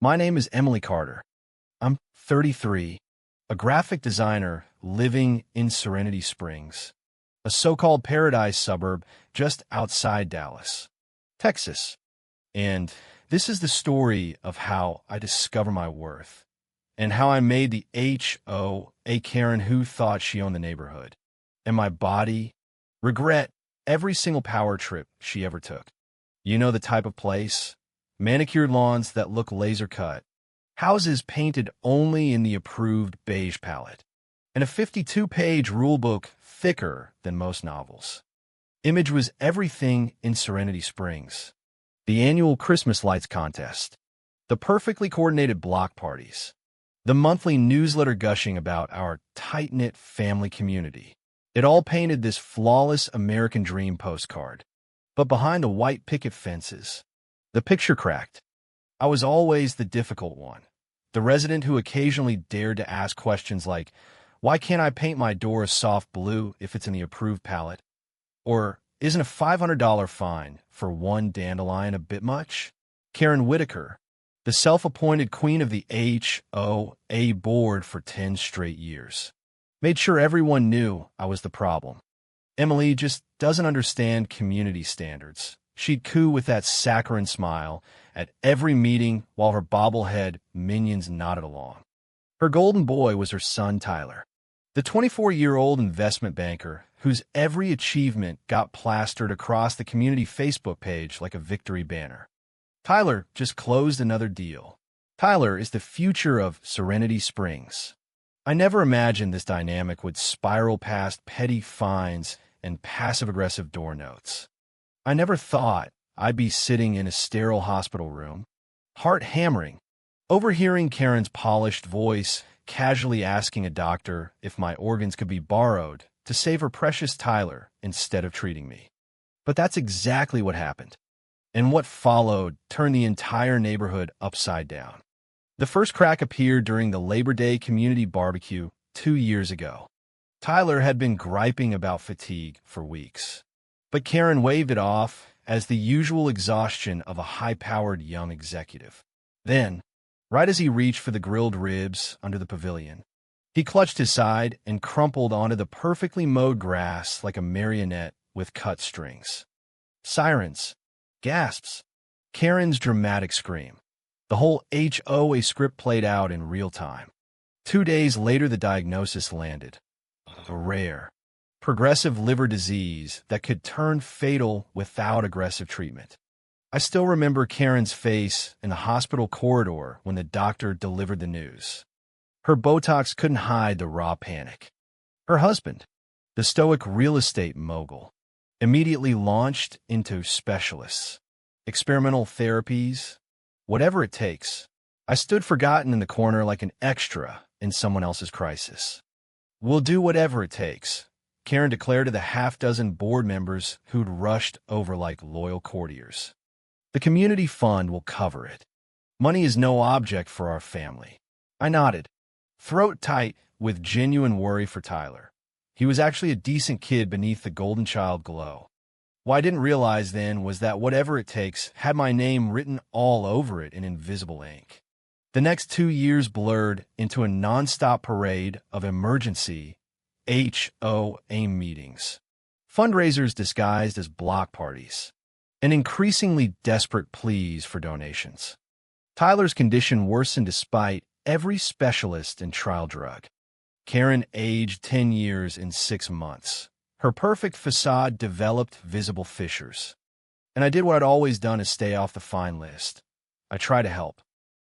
My name is Emily Carter. I'm 33, a graphic designer living in Serenity Springs, a so-called paradise suburb just outside Dallas, Texas. And this is the story of how I discover my worth and how I made the HOA Karen who thought she owned the neighborhood, and my body regret every single power trip she ever took. You know the type of place? Manicured lawns that look laser cut, houses painted only in the approved beige palette, and a 52-page rulebook thicker than most novels. Image was everything in Serenity Springs. The annual Christmas lights contest, the perfectly coordinated block parties, the monthly newsletter gushing about our tight-knit family community. It all painted this flawless American dream postcard. But behind the white picket fences, the picture cracked. I was always the difficult one, the resident who occasionally dared to ask questions like, why can't I paint my door a soft blue if it's in the approved palette? Or, isn't a $500 fine for one dandelion a bit much? Karen Whitaker, the self-appointed queen of the HOA board for 10 straight years, made sure everyone knew I was the problem. Emily just doesn't understand community standards. She'd coo with that saccharine smile at every meeting while her bobblehead minions nodded along. Her golden boy was her son, Tyler, the 24-year-old investment banker whose every achievement got plastered across the community Facebook page like a victory banner. Tyler just closed another deal. Tyler is the future of Serenity Springs. I never imagined this dynamic would spiral past petty fines and passive-aggressive door notes. I never thought I'd be sitting in a sterile hospital room, heart hammering, overhearing Karen's polished voice casually asking a doctor if my organs could be borrowed to save her precious Tyler instead of treating me. But that's exactly what happened. And what followed turned the entire neighborhood upside down. The first crack appeared during the Labor Day community barbecue 2 years ago. Tyler had been griping about fatigue for weeks, but Karen waved it off as the usual exhaustion of a high-powered young executive. Then, right as he reached for the grilled ribs under the pavilion, he clutched his side and crumpled onto the perfectly mowed grass like a marionette with cut strings. Sirens, gasps, Karen's dramatic scream. The whole HOA script played out in real time. 2 days later, the diagnosis landed. A rare, progressive liver disease that could turn fatal without aggressive treatment. I still remember Karen's face in the hospital corridor when the doctor delivered the news. Her Botox couldn't hide the raw panic. Her husband, the stoic real estate mogul, immediately launched into specialists, experimental therapies, whatever it takes. I stood forgotten in the corner like an extra in someone else's crisis. We'll do whatever it takes, Karen declared to the half-dozen board members who'd rushed over like loyal courtiers. The community fund will cover it. Money is no object for our family. I nodded, throat tight with genuine worry for Tyler. He was actually a decent kid beneath the golden child glow. What I didn't realize then was that whatever it takes had my name written all over it in invisible ink. The next 2 years blurred into a nonstop parade of emergency HOA meetings, fundraisers disguised as block parties, and increasingly desperate pleas for donations. Tyler's condition worsened despite every specialist and trial drug. Karen aged 10 years in 6 months. Her perfect facade developed visible fissures. And I did what I'd always done, is stay off the fine list. I tried to help.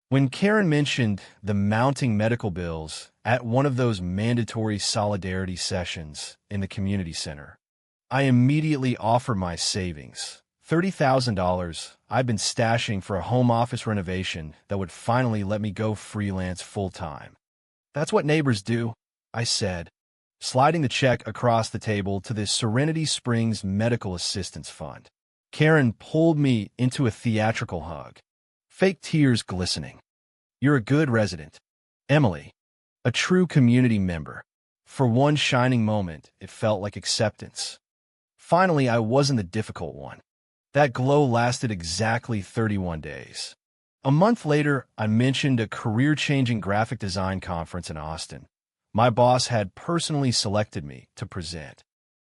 When Karen mentioned the mounting medical bills at one of those mandatory solidarity sessions in the community center, I immediately offered my savings, $30,000 I'd been stashing for a home office renovation that would finally let me go freelance full-time. That's what neighbors do, I said, sliding the check across the table to the Serenity Springs Medical Assistance Fund. Karen pulled me into a theatrical hug, fake tears glistening. You're a good resident, Emily, a true community member. For one shining moment, it felt like acceptance. Finally, I wasn't the difficult one. That glow lasted exactly 31 days. A month later, I mentioned a career-changing graphic design conference in Austin. My boss had personally selected me to present.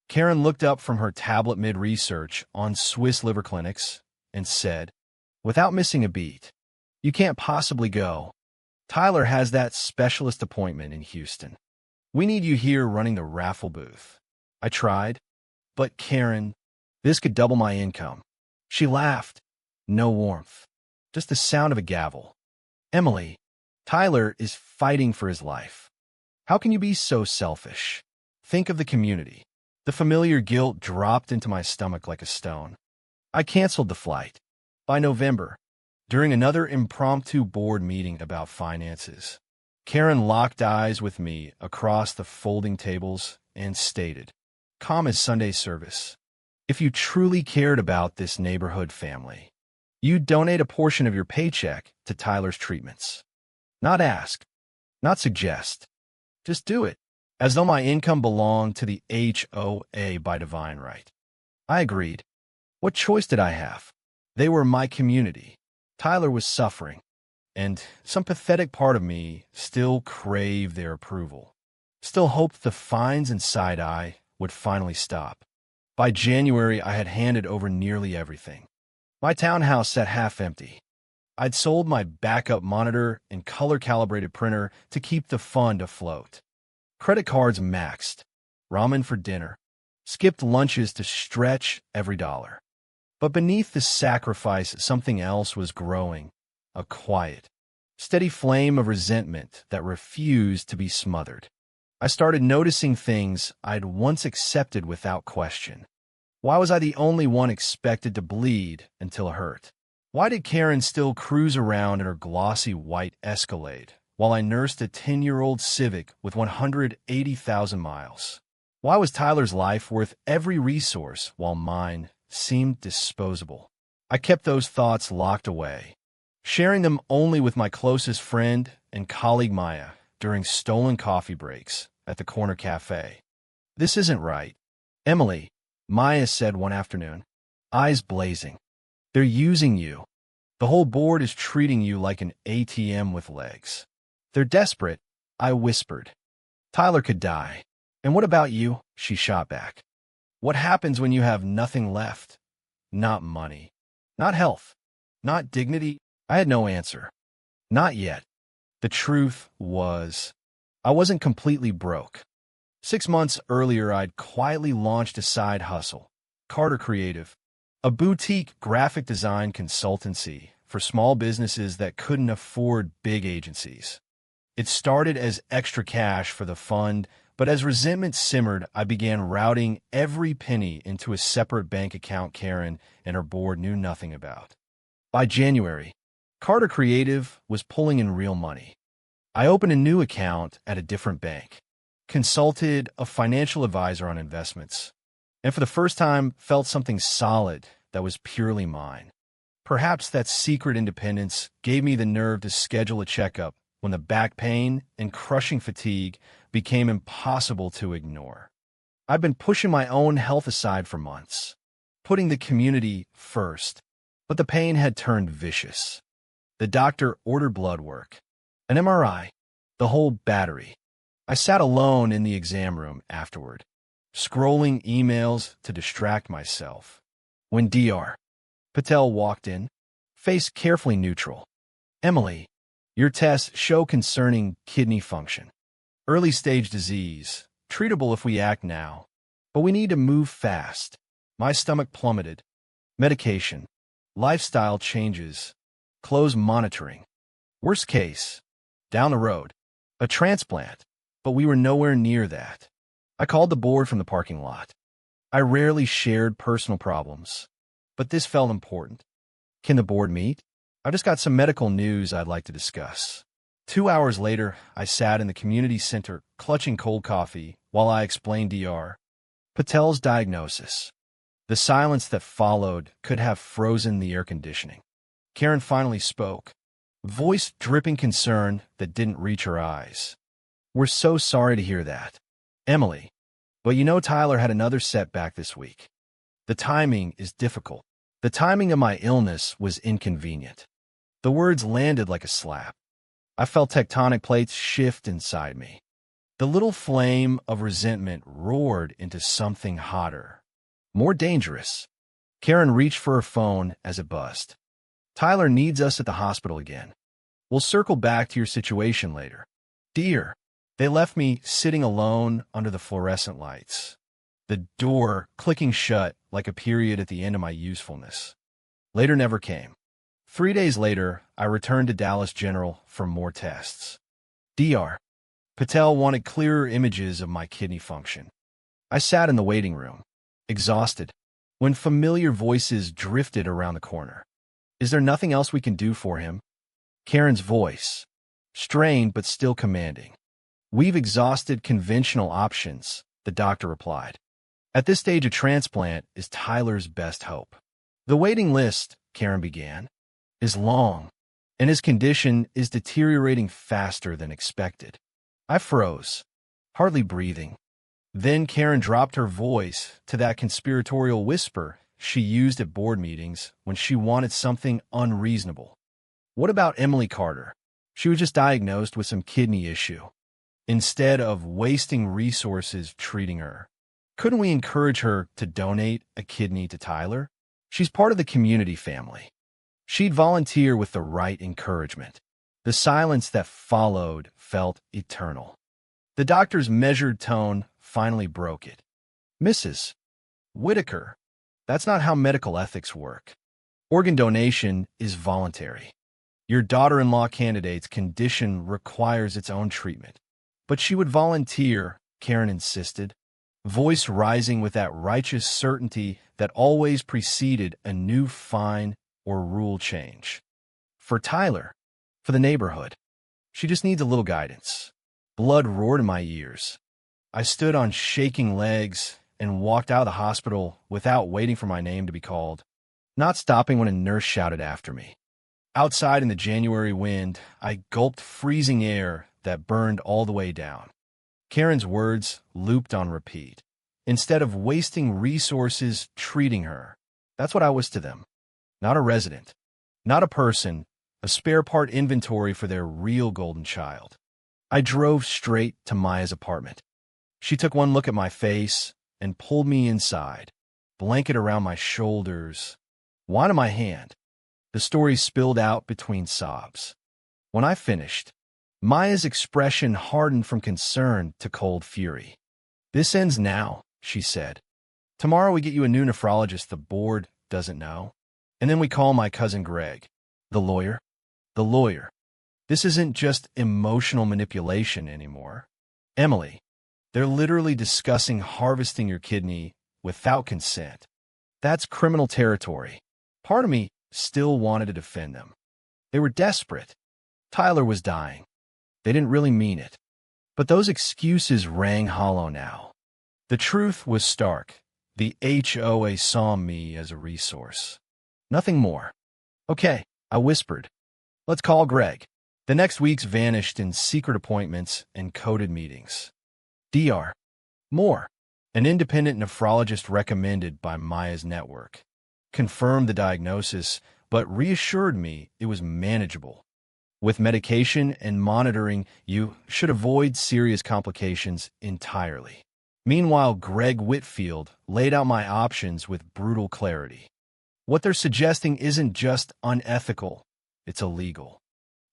Karen looked up from her tablet mid-research on Swiss liver clinics and said, without missing a beat, "You can't possibly go. Tyler has that specialist appointment in Houston. We need you here running the raffle booth." I tried, but Karen, this could double my income. She laughed. No warmth, just the sound of a gavel. "Emily, Tyler is fighting for his life. How can you be so selfish? Think of the community." The familiar guilt dropped into my stomach like a stone. I canceled the flight. By November, during another impromptu board meeting about finances, Karen locked eyes with me across the folding tables and stated, calm as Sunday service, "If you truly cared about this neighborhood family, you'd donate a portion of your paycheck to Tyler's treatments. Not ask, not suggest. Just do it, as though my income belonged to the HOA by divine right." I agreed. What choice did I have? They were my community. Tyler was suffering, and some pathetic part of me still craved their approval, still hoped the fines and side-eye would finally stop. By January, I had handed over nearly everything. My townhouse sat half empty. I'd sold my backup monitor and color-calibrated printer to keep the fund afloat. Credit cards maxed, ramen for dinner, skipped lunches to stretch every dollar. But beneath the sacrifice, something else was growing, a quiet, steady flame of resentment that refused to be smothered. I started noticing things I'd once accepted without question. Why was I the only one expected to bleed until hurt? Why did Karen still cruise around in her glossy white Escalade while I nursed a 10-year-old Civic with 180,000 miles? Why was Tyler's life worth every resource while mine seemed disposable? I kept those thoughts locked away, sharing them only with my closest friend and colleague Maya during stolen coffee breaks at the corner cafe. "This isn't right, Emily," Maya said one afternoon, eyes blazing. "They're using you. The whole board is treating you like an ATM with legs." "They're desperate," I whispered. "Tyler could die. And what about you?" she shot back. "What happens when you have nothing left? Not money, not health, not dignity?" I had no answer. Not yet. The truth was, I wasn't completely broke. 6 months earlier, I'd quietly launched a side hustle, Carter Creative, a boutique graphic design consultancy for small businesses that couldn't afford big agencies. It started as extra cash for the fund, but as resentment simmered, I began routing every penny into a separate bank account Karen and her board knew nothing about. By January, Carter Creative was pulling in real money. I opened a new account at a different bank, consulted a financial advisor on investments, and for the first time felt something solid that was purely mine. Perhaps that secret independence gave me the nerve to schedule a checkup when the back pain and crushing fatigue became impossible to ignore. I'd been pushing my own health aside for months, putting the community first, but the pain had turned vicious. The doctor ordered blood work, an MRI, the whole battery. I sat alone in the exam room afterward, scrolling emails to distract myself, when Dr. Patel walked in, face carefully neutral. "Emily, your tests show concerning kidney function. Early-stage disease, treatable if we act now, but we need to move fast." My stomach plummeted. Medication, lifestyle changes, close monitoring. Worst case, down the road, a transplant, but we were nowhere near that. I called the board from the parking lot. I rarely shared personal problems, but this felt important. "Can the board meet? I've just got some medical news I'd like to discuss." 2 hours later, I sat in the community center, clutching cold coffee, while I explained Dr. Patel's diagnosis. The silence that followed could have frozen the air conditioning. Karen finally spoke, voice dripping concern that didn't reach her eyes. "We're so sorry to hear that, Emily. But you know Tyler had another setback this week. The timing is difficult. The timing of my illness was inconvenient. The words landed like a slap. I felt tectonic plates shift inside me. The little flame of resentment roared into something hotter, more dangerous. Karen reached for her phone as it buzzed. Tyler needs us at the hospital again. We'll circle back to your situation later. Dear, they left me sitting alone under the fluorescent lights, the door clicking shut like a period at the end of my usefulness. Later never came. 3 days later, I returned to Dallas General for more tests. Dr. Patel wanted clearer images of my kidney function. I sat in the waiting room, exhausted, when familiar voices drifted around the corner. Is there nothing else we can do for him? Karen's voice, strained but still commanding. We've exhausted conventional options, the doctor replied. At this stage, a transplant is Tyler's best hope. The waiting list, Karen began, is long, and his condition is deteriorating faster than expected. I froze, hardly breathing. Then Karen dropped her voice to that conspiratorial whisper she used at board meetings when she wanted something unreasonable. What about Emily Carter? She was just diagnosed with some kidney issue. Instead of wasting resources treating her, couldn't we encourage her to donate a kidney to Tyler? She's part of the community family. She'd volunteer with the right encouragement. The silence that followed felt eternal. The doctor's measured tone finally broke it. Mrs. Whitaker, that's not how medical ethics work. Organ donation is voluntary. Your daughter-in-law candidate's condition requires its own treatment. But she would volunteer, Karen insisted, voice rising with that righteous certainty that always preceded a new fine or rule change. For Tyler, for the neighborhood, she just needs a little guidance. Blood roared in my ears. I stood on shaking legs and walked out of the hospital without waiting for my name to be called, not stopping when a nurse shouted after me. Outside in the January wind, I gulped freezing air that burned all the way down. Karen's words looped on repeat. Instead of wasting resources treating her, that's what I was to them. Not a resident, not a person, a spare part inventory for their real golden child. I drove straight to Maya's apartment. She took one look at my face and pulled me inside, blanket around my shoulders, wine in my hand. The story spilled out between sobs. When I finished, Maya's expression hardened from concern to cold fury. This ends now, she said. Tomorrow we get you a new nephrologist the board doesn't know. And then we call my cousin Greg. The lawyer? The lawyer. This isn't just emotional manipulation anymore. Emily, they're literally discussing harvesting your kidney without consent. That's criminal territory. Part of me still wanted to defend them. They were desperate. Tyler was dying. They didn't really mean it. But those excuses rang hollow now. The truth was stark. The HOA saw me as a resource. Nothing more. Okay, I whispered. Let's call Greg. The next weeks vanished in secret appointments and coded meetings. Dr. Moore, an independent nephrologist recommended by Maya's network, confirmed the diagnosis, but reassured me it was manageable. With medication and monitoring, you should avoid serious complications entirely. Meanwhile, Greg Whitfield laid out my options with brutal clarity. What they're suggesting isn't just unethical, it's illegal.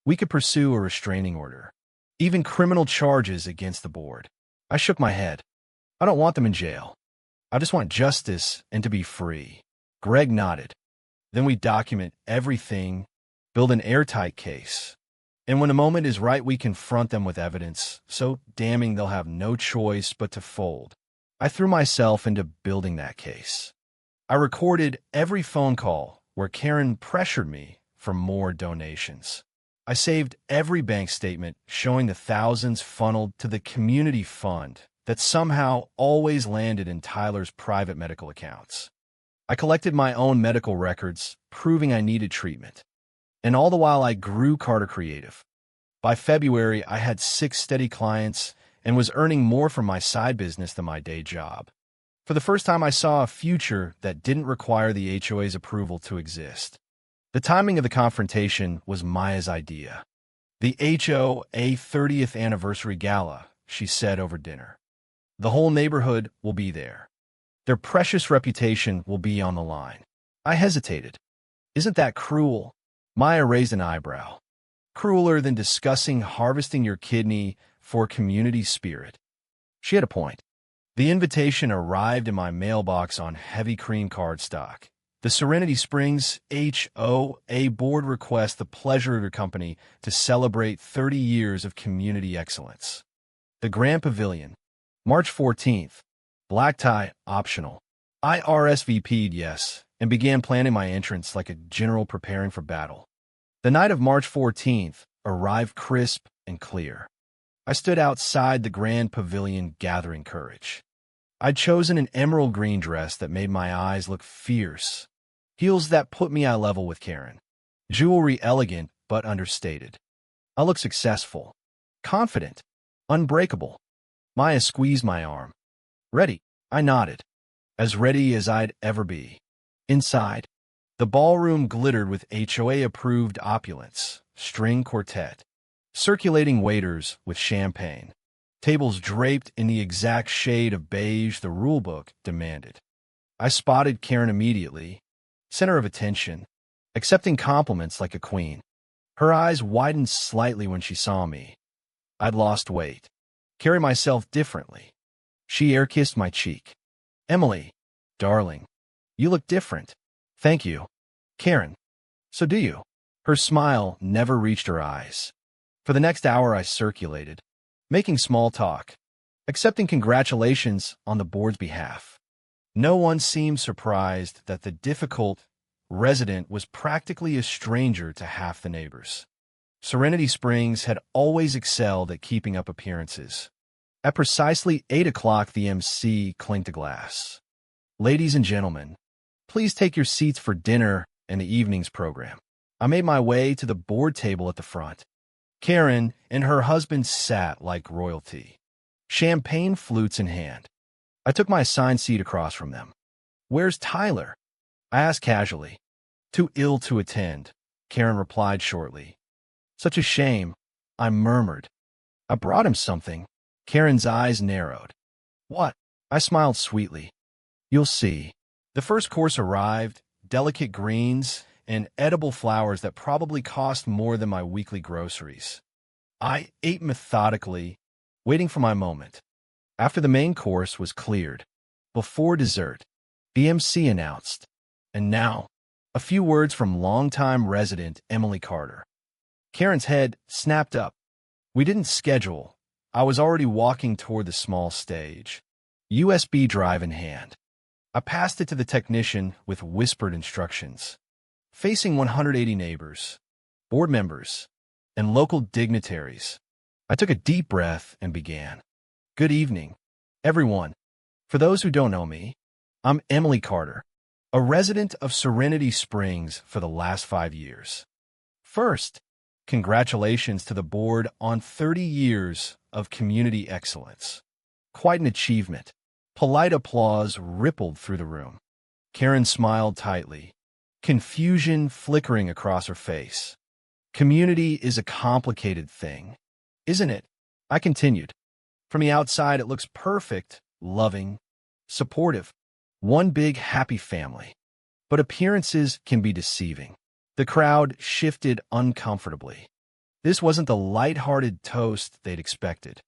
We could pursue a restraining order, even criminal charges against the board. I shook my head. I don't want them in jail. I just want justice and to be free. Greg nodded. Then we document everything, build an airtight case. And when the moment is right, we confront them with evidence, so damning they'll have no choice but to fold. I threw myself into building that case. I recorded every phone call where Karen pressured me for more donations. I saved every bank statement showing the thousands funneled to the community fund that somehow always landed in Tyler's private medical accounts. I collected my own medical records, proving I needed treatment. And all the while I grew Carter Creative. By February, I had 6 steady clients and was earning more from my side business than my day job. For the first time, I saw a future that didn't require the HOA's approval to exist. The timing of the confrontation was Maya's idea. The HOA 30th anniversary gala, she said over dinner. The whole neighborhood will be there. Their precious reputation will be on the line. I hesitated. Isn't that cruel? Maya raised an eyebrow. Crueler than discussing harvesting your kidney for community spirit. She had a point. The invitation arrived in my mailbox on heavy cream cardstock. The Serenity Springs HOA board requests the pleasure of your company to celebrate 30 years of community excellence. The Grand Pavilion, March 14th. Black tie, optional. I RSVP'd yes, and began planning my entrance like a general preparing for battle. The night of March 14th arrived crisp and clear. I stood outside the Grand Pavilion gathering courage. I'd chosen an emerald green dress that made my eyes look fierce. Heels that put me eye level with Karen. Jewelry elegant but understated. I looked successful, confident, unbreakable. Maya squeezed my arm. Ready, I nodded. As ready as I'd ever be. Inside, the ballroom glittered with HOA-approved opulence, string quartet, circulating waiters with champagne, tables draped in the exact shade of beige the rulebook demanded. I spotted Karen immediately, center of attention, accepting compliments like a queen. Her eyes widened slightly when she saw me. I'd lost weight, carry myself differently. She air-kissed my cheek. Emily, darling, you look different. Thank you. Karen, so do you. Her smile never reached her eyes. For the next hour I circulated, making small talk, accepting congratulations on the board's behalf. No one seemed surprised that the difficult resident was practically a stranger to half the neighbors. Serenity Springs had always excelled at keeping up appearances. At precisely 8 o'clock, the MC clinked a glass. Ladies and gentlemen, please take your seats for dinner and the evening's program. I made my way to the board table at the front. Karen and her husband sat like royalty, champagne flutes in hand. I took my assigned seat across from them. Where's Tyler? I asked casually. Too ill to attend, Karen replied shortly. Such a shame, I murmured. I brought him something. Karen's eyes narrowed. What? I smiled sweetly. You'll see. The first course arrived, delicate greens and edible flowers that probably cost more than my weekly groceries. I ate methodically, waiting for my moment. After the main course was cleared, before dessert, the MC announced, and now, a few words from longtime resident Emily Carter. Karen's head snapped up. We didn't schedule. I was already walking toward the small stage, USB drive in hand. I passed it to the technician with whispered instructions. Facing 180 neighbors, board members, and local dignitaries, I took a deep breath and began. Good evening, everyone. For those who don't know me, I'm Emily Carter, a resident of Serenity Springs for the last 5 years. First, congratulations to the board on 30 years of community excellence. Quite an achievement. Polite applause rippled through the room. Karen smiled tightly, confusion flickering across her face. Community is a complicated thing, isn't it? I continued. From the outside, it looks perfect, loving, supportive. One big happy family. But appearances can be deceiving. The crowd shifted uncomfortably. This wasn't the light-hearted toast they'd expected.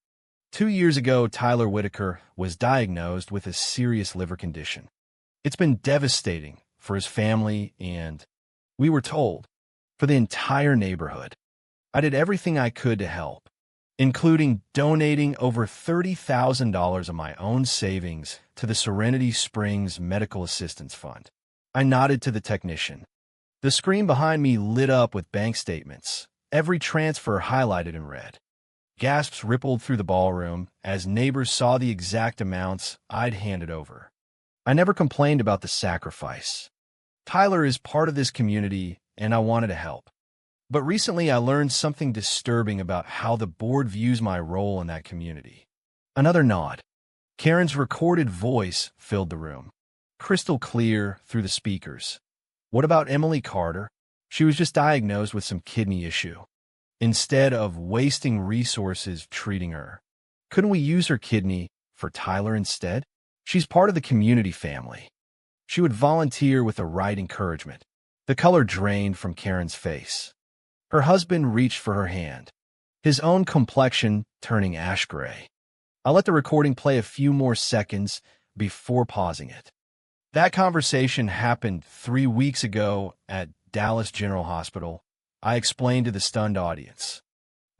2 years ago, Tyler Whitaker was diagnosed with a serious liver condition. It's been devastating for his family and, we were told, for the entire neighborhood. I did everything I could to help, including donating over $30,000 of my own savings to the Serenity Springs Medical Assistance Fund. I nodded to the technician. The screen behind me lit up with bank statements, every transfer highlighted in red. Gasps rippled through the ballroom as neighbors saw the exact amounts I'd handed over. I never complained about the sacrifice. Tyler is part of this community, and I wanted to help. But recently I learned something disturbing about how the board views my role in that community. Another nod. Karen's recorded voice filled the room, crystal clear through the speakers. What about Emily Carter? She was just diagnosed with some kidney issue. Instead of wasting resources treating her, couldn't we use her kidney for Tyler instead? She's part of the community family. She would volunteer with the right encouragement. The color drained from Karen's face. Her husband reached for her hand, his own complexion turning ash gray. I let the recording play a few more seconds before pausing it. That conversation happened 3 weeks ago at Dallas General Hospital. I explained to the stunned audience.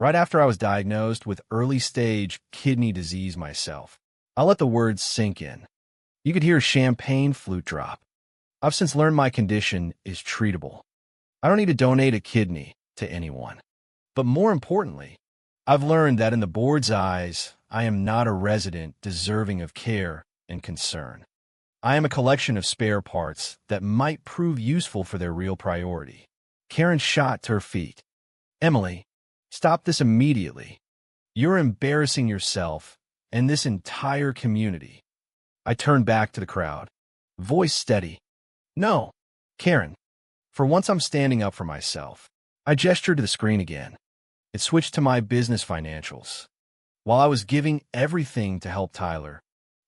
Right after I was diagnosed with early-stage kidney disease myself, I let the words sink in. You could hear a champagne flute drop. I've since learned my condition is treatable. I don't need to donate a kidney to anyone. But more importantly, I've learned that in the board's eyes, I am not a resident deserving of care and concern. I am a collection of spare parts that might prove useful for their real priority. Karen shot to her feet. Emily, stop this immediately. You're embarrassing yourself and this entire community. I turned back to the crowd, voice steady. No, Karen. For once I'm standing up for myself. I gestured to the screen again. It switched to my business financials. While I was giving everything to help Tyler,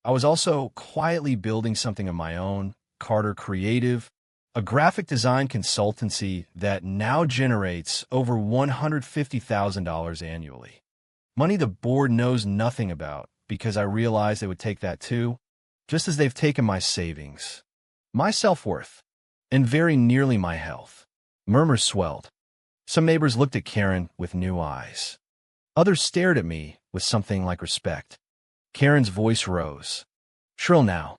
I was also quietly building something of my own, Carter Creative, a graphic design consultancy that now generates over $150,000 annually. Money the board knows nothing about because I realized they would take that too, just as they've taken my savings, my self-worth, and very nearly my health. Murmurs swelled. Some neighbors looked at Karen with new eyes. Others stared at me with something like respect. Karen's voice rose. Shrill now.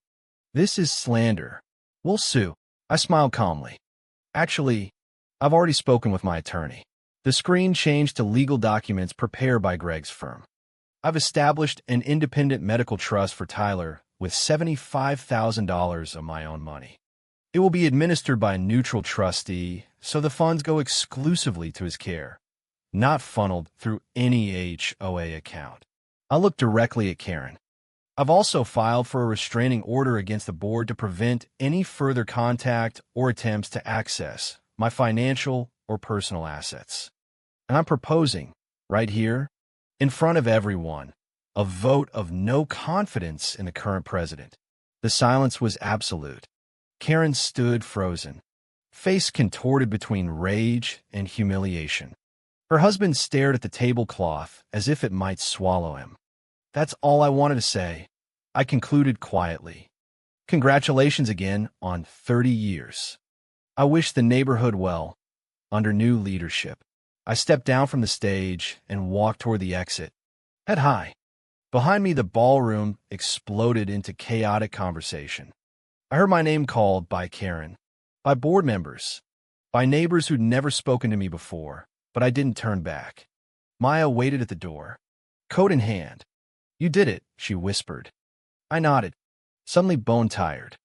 This is slander. We'll sue. I smiled calmly. Actually, I've already spoken with my attorney. The screen changed to legal documents prepared by Greg's firm. I've established an independent medical trust for Tyler with $75,000 of my own money. It will be administered by a neutral trustee, so the funds go exclusively to his care, not funneled through any HOA account. I looked directly at Karen. I've also filed for a restraining order against the board to prevent any further contact or attempts to access my financial or personal assets. And I'm proposing, right here, in front of everyone, a vote of no confidence in the current president. The silence was absolute. Karen stood frozen, face contorted between rage and humiliation. Her husband stared at the tablecloth as if it might swallow him. That's all I wanted to say. I concluded quietly. Congratulations again on 30 years. I wish the neighborhood well, under new leadership. I stepped down from the stage and walked toward the exit, head high. Behind me, the ballroom exploded into chaotic conversation. I heard my name called by Karen, by board members, by neighbors who'd never spoken to me before, but I didn't turn back. Maya waited at the door, coat in hand. You did it, she whispered. I nodded, suddenly bone-tired.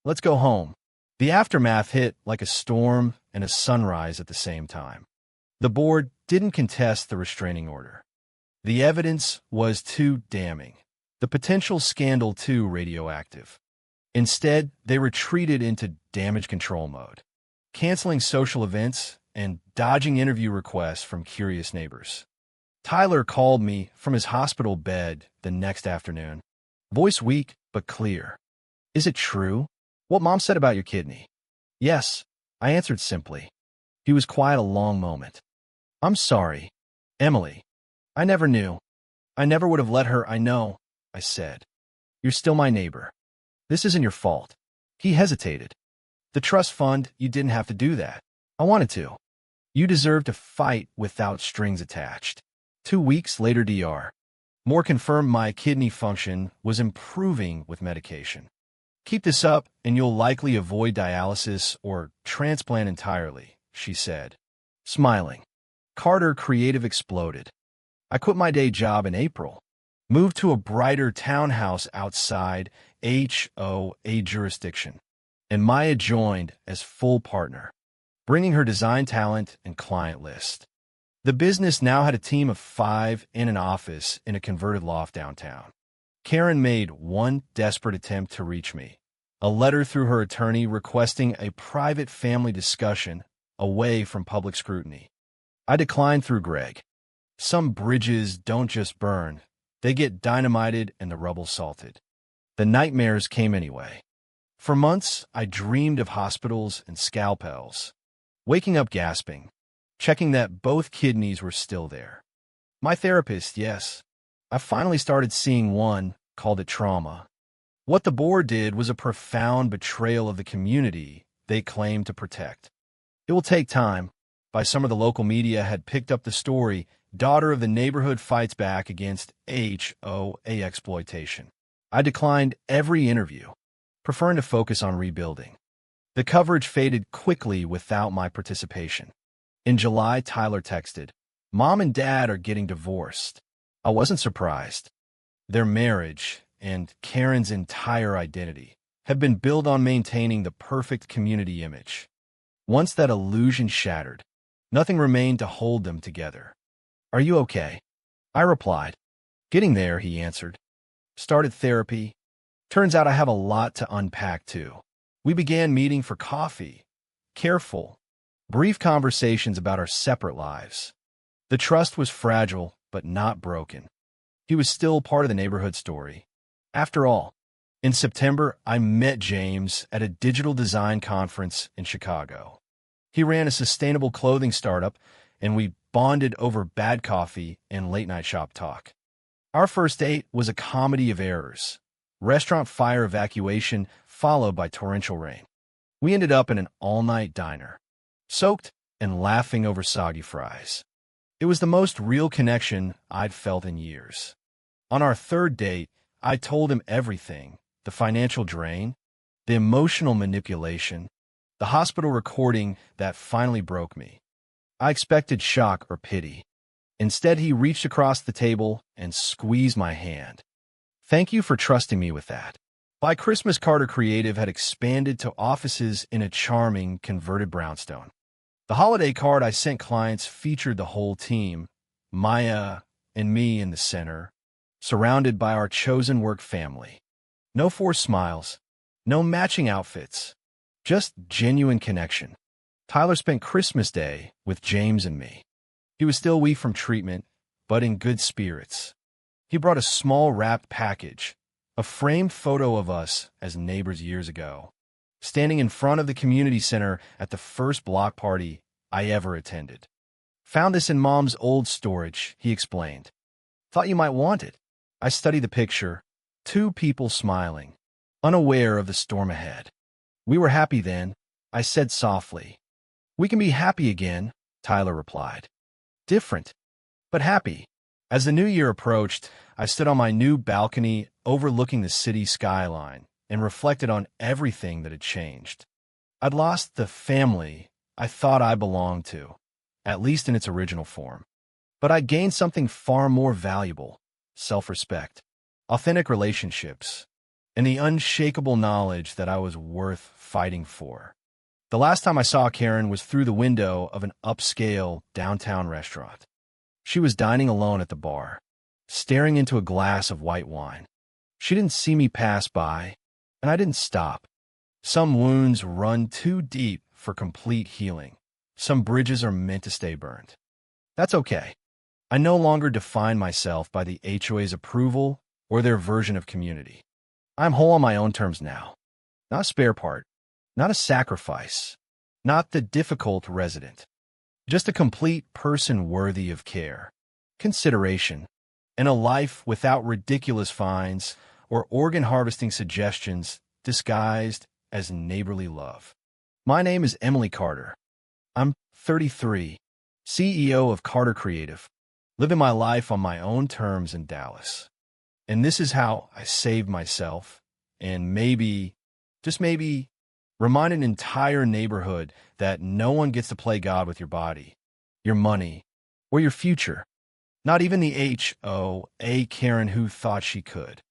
Let's go home. The aftermath hit like a storm and a sunrise at the same time. The board didn't contest the restraining order. The evidence was too damning. The potential scandal too radioactive. Instead, they retreated into damage control mode, canceling social events and dodging interview requests from curious neighbors. Tyler called me from his hospital bed the next afternoon, voice weak but clear. Is it true? What Mom said about your kidney? Yes, I answered simply. He was quiet a long moment. I'm sorry, Emily. I never knew. I never would have let her. I know, I said. You're still my neighbor. This isn't your fault. He hesitated. The trust fund, you didn't have to do that. I wanted to. You deserve to fight without strings attached. 2 weeks later, DR. Moore confirmed my kidney function was improving with medication. Keep this up and you'll likely avoid dialysis or transplant entirely, she said, smiling. Carter Creative exploded. I quit my day job in April, moved to a brighter townhouse outside HOA jurisdiction, and Maya joined as full partner, bringing her design talent and client list. The business now had a team of 5 in an office in a converted loft downtown. Karen made one desperate attempt to reach me, a letter through her attorney requesting a private family discussion away from public scrutiny. I declined through Greg. Some bridges don't just burn, they get dynamited and the rubble salted. The nightmares came anyway. For months, I dreamed of hospitals and scalpels, waking up gasping, checking that both kidneys were still there. My therapist, yes, I finally started seeing one, called it trauma. What the board did was a profound betrayal of the community they claimed to protect. It will take time. By summer, the local media had picked up the story, daughter of the neighborhood fights back against HOA exploitation. I declined every interview, preferring to focus on rebuilding. The coverage faded quickly without my participation. In July, Tyler texted, "Mom and Dad are getting divorced." I wasn't surprised. Their marriage, and Karen's entire identity, have been built on maintaining the perfect community image. Once that illusion shattered, nothing remained to hold them together. "Are you okay?" I replied. "Getting there," he answered. "Started therapy. Turns out I have a lot to unpack, too." We began meeting for coffee. Careful, brief conversations about our separate lives. The trust was fragile, but not broken. He was still part of the neighborhood story. After all, in September, I met James at a digital design conference in Chicago. He ran a sustainable clothing startup, and we bonded over bad coffee and late-night shop talk. Our first date was a comedy of errors. Restaurant fire evacuation followed by torrential rain. We ended up in an all-night diner, soaked and laughing over soggy fries. It was the most real connection I'd felt in years. On our third date, I told him everything: the financial drain, the emotional manipulation, the hospital recording that finally broke me. I expected shock or pity. Instead, he reached across the table and squeezed my hand. "Thank you for trusting me with that." By Christmas, Carter Creative had expanded to offices in a charming, converted brownstone. The holiday card I sent clients featured the whole team, Maya and me in the center, surrounded by our chosen work family. No forced smiles, no matching outfits, just genuine connection. Tyler spent Christmas Day with James and me. He was still weak from treatment, but in good spirits. He brought a small wrapped package, a framed photo of us as neighbors years ago, standing in front of the community center at the first block party I ever attended. "Found this in Mom's old storage," he explained. "Thought you might want it." I studied the picture, two people smiling, unaware of the storm ahead. "We were happy then," I said softly. "We can be happy again," Tyler replied. "Different, but happy." As the new year approached, I stood on my new balcony overlooking the city skyline and reflected on everything that had changed. I'd lost the family I thought I belonged to, at least in its original form. But I'd gained something far more valuable: self-respect, authentic relationships, and the unshakable knowledge that I was worth fighting for. The last time I saw Karen was through the window of an upscale downtown restaurant. She was dining alone at the bar, staring into a glass of white wine. She didn't see me pass by, and I didn't stop. Some wounds run too deep for complete healing. Some bridges are meant to stay burned. That's okay. I no longer define myself by the HOA's approval or their version of community. I'm whole on my own terms now. Not a spare part, not a sacrifice, not the difficult resident. Just a complete person worthy of care, consideration, and a life without ridiculous fines or organ harvesting suggestions disguised as neighborly love. My name is Emily Carter. I'm 33, CEO of Carter Creative, living my life on my own terms in Dallas. And this is how I saved myself and maybe, just maybe, remind an entire neighborhood that no one gets to play God with your body, your money, or your future. Not even the HOA Karen who thought she could.